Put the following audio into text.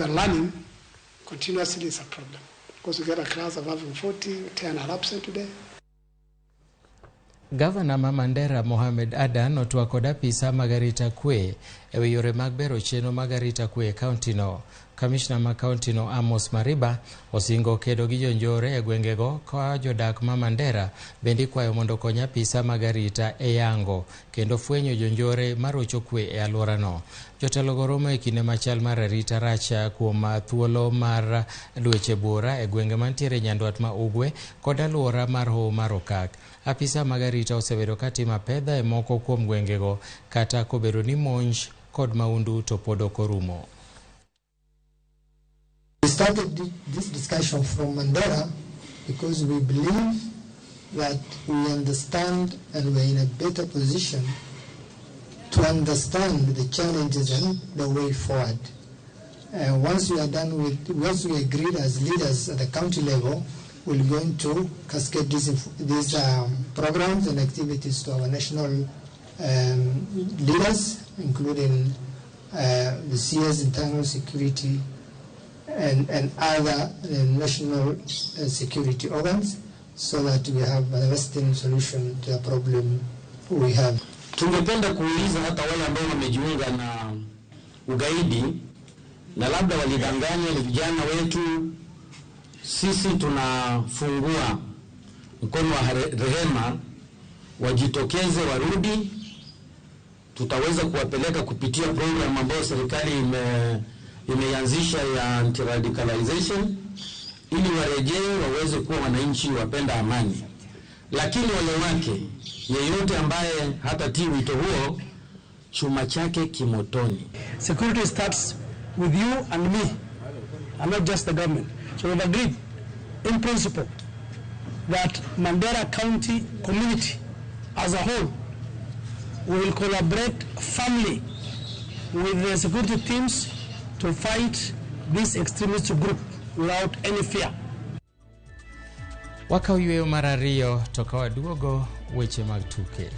However, learning continuously is a problem because we get a class of having 40, 10 are absent today. Gavana ma Mandera Mohamed Adan otwak kod apisa mag arita kwe ewi yore mag bero chenro mag arita kwe e kaunti no. Kamishna ma kaunti no Amos Mariba osingo kedo gi jonjore e gwengego ka jodak ma Mandera bendi kwayo mondo kony apisa mag arita e yango kendo fwenyo jonjore marocho kwe e alwora no. Jotelo go romo e kinde machal mar arita racha kuom thuolo mar dweche bura e gwenge mantiere nyandwat ma ugwe kod alwora mar Hoho mar Okak. Apisa mag arita osebedo katimo pedha e moko kuom gwengego kata kobedo ni monj kod maundu to pod ok orumo. We started this discussion from Mandera because we believe that we understand and we're in a better position to understand the challenges and the way forward. Once we agreed as leaders at the county level, we're going to cascade these programs and activities to our national leaders, including the CS, internal security, and other national security organs, so that we have a lasting solution to the problem we have. Tungependa kuuliza hata wale ambao wamejiunga na ugaidi na labda walidanganya ni vijana wetu, sisi tunafungua mkono wa rehema, wajitokeze warudi, tutaweza kuwapeleka kupitia program ambayo serikali imeanzisha ya anti-radicalization ili warejee waweze kuwa wananchi wapenda amani. Lakini wale wake yeyote ambaye hatatii wito huo, chuma chake kimotoni. Security starts with you and me, and not just the government. So we've agreed in principle that Mandera County community as a whole will collaborate firmly with the security teams to fight this extremist group without any fear. Waka uyweyo mar ariyo to ka waduogo weche mag tuke.